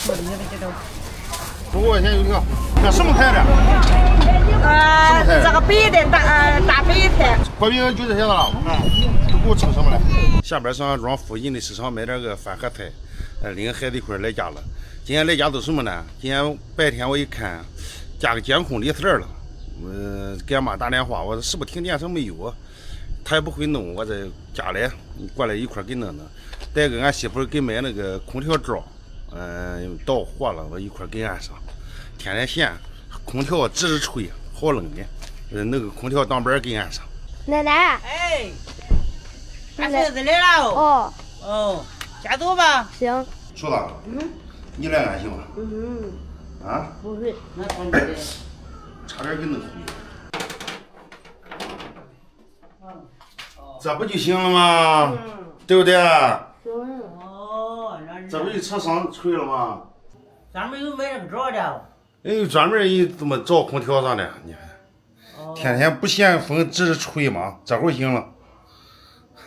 5块钱油条，这什么菜的？这个白的大白菜。薄饼就这些了。都给我称什么了？下边上庄附近的市场买点个饭和菜，领着孩子一块来家了。今天来家都什么呢？今天白天我一看，加个监控里头了。给俺妈打电话，我说是不是停电？说没有啊。她也不会弄，我这家里过来一块给弄弄。再给俺媳妇给买那个空调罩，到货了，我一块给安上。天天闲，空调直直吹，好冷的。那个空调当板给安上。奶奶，哎，俺孙子来了。哦，先走吧。行。叔子，你来俺行吗？啊？不会。那同志的。差点给弄哭。这不就行了吗？对不对？哦，这不就车上吹了吗？专门有买这个罩的。哎，专门一这么罩空调上的，你看，天天不嫌风直着吹吗？这会儿行了，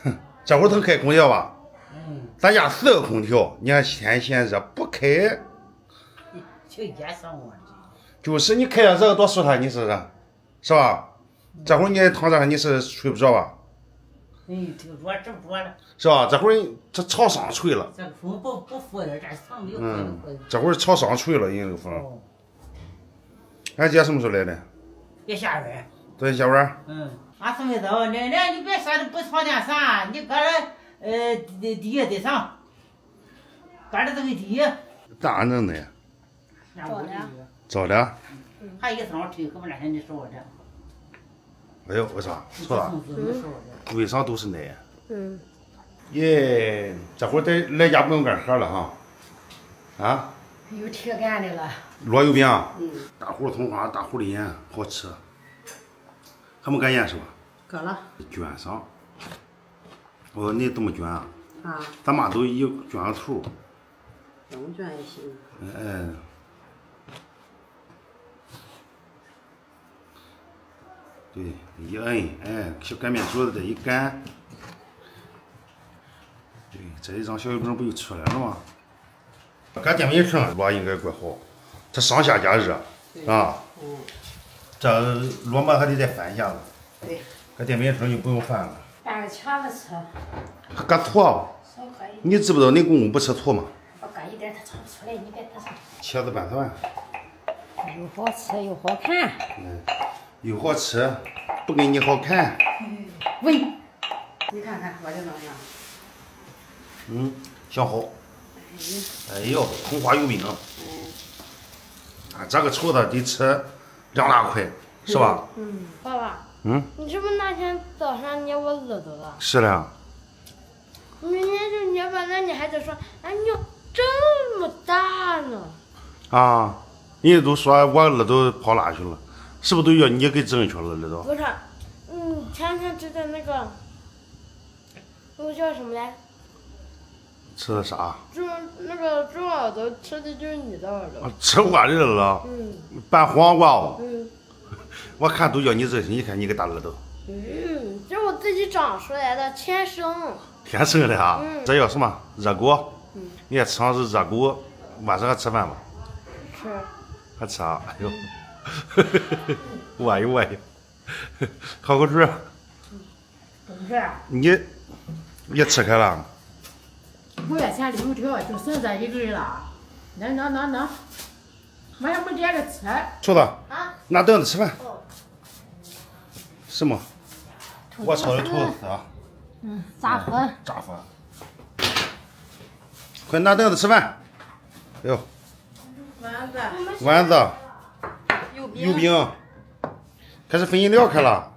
哼，这会儿能开空调吧？咱家4个空调，你看天嫌热不开，就也上我就是你开上这个多舒坦，你试试，是吧？这会儿你躺这上你是睡不着吧？这个热这么热了。是吧？这会儿这朝上吹了。这个风不拂的，这上没有风。这会儿朝上吹了，人家这个风。俺姐什么时候来的？别下班。昨天下班。俺孙子走，奶奶你别说的不常见啥，你搁这地下得上，搁这这个地。咋弄的呀？早的。还一层推，可不那天你说的。哎呦，为啥？错了。为啥都是奶？耶，这会儿在来家不用干活了哈。啊？有铁干的了。烙油饼。大胡葱花，大胡梨，好吃。还没搁盐是吧？搁了。卷上。哦，你怎么卷啊？啊。咱妈都一卷个头。怎么卷也行。对，一摁，小擀面肘子这一擀，对，这一张小油饼不就出来了吗？擀电饼铛烙应该怪好，它上下加热，啊，这烙馍还得再翻一下子。对。擀电饼铛就不用翻了。拌个茄子吃。搁醋？你知不知道你公公不吃醋吗？我搁一点，他尝不出来，你别得上。茄子拌饭。又好吃又好看。又好吃，不给你好看。喂，你看看我这怎么样？想好。哎呦，葱花油饼。这个瞅着得吃2大块，是吧？爸爸。你是不是那天早上捏我耳朵了？是的。你捏就捏吧，那你还得说，哎，你这么大呢？啊，人家都说我耳朵跑哪去了，是不是都要你给整去了耳朵？不是，前天吃的那个叫什么来？吃的啥？那个猪耳朵吃的就是你的耳朵。吃我的耳朵？拌黄瓜哦。我看都叫你这，你看你个大耳朵。这是我自己长出来的，天生。天生的啊？这叫什么？热锅。你看吃上是热锅，晚上还吃饭吗？吃。还吃啊？哎呦，我呦，好口水。你也吃开了5月前的油条就剩这一根了，能，我也没连着吃。厨子，拿凳子吃饭。什么？我炒的兔子啊。炸粉。炸粉。快拿凳子吃饭。哎呦。丸子。油饼。开始分饮料开了。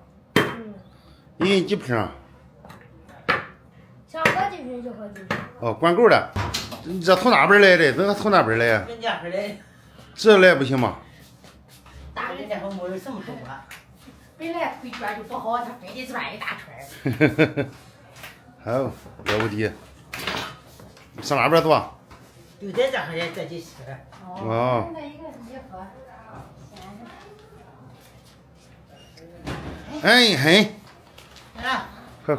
一人几瓶？想喝几瓶就喝几瓶。哦，管够了。你这从哪边来的？这从哪边来呀？人家回来。这来不行吗？大人家还没人这么多。本来腿脚就不好，他非得转一大圈。好，了不地。上哪边坐？就在这儿在这吃。哦。哎嘿。快！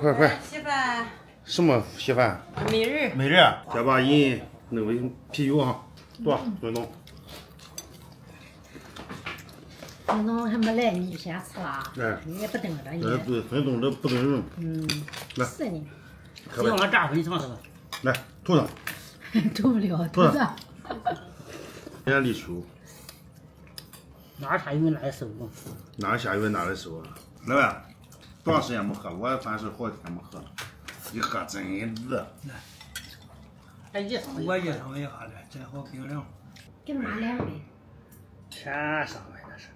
稀饭。什么稀饭？美人。美人，先把人弄杯啤酒啊。多孙东，孙东还没来，你就先吃了，哎你也不等着你。对，孙东这不等人，来是呢，喝呗，我炸回去尝尝。来吐上，吐不了，吐吐上。人家立秋，哪下雨哪收啊？哪下雨哪来收啊？老板，多长时间没喝？我反正是好几天没喝了，一喝真热。哎，一上我也上一下的，这好冰凉。给妈2杯。全上来那是，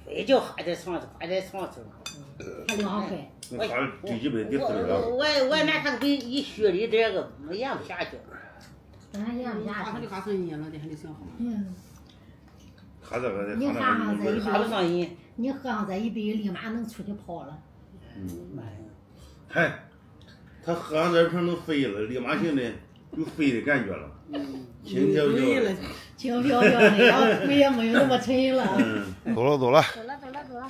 非叫还在床上，还在床上。还2回。我喝第几杯第4杯了。我拿他给一虚里这个没咽不下去。咱咽不下去。还得哈顺咽了的，还得想好。喝这个你喝上这一喝不上瘾。你喝上这一杯，立马能出去跑了。嗨，他喝上这瓶能飞了，立马性的有飞的感觉了，轻飘飘的。轻飘飘的，然后腿也没有那么沉了。走了走了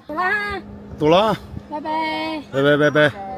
走了。走了，拜拜。拜拜拜拜。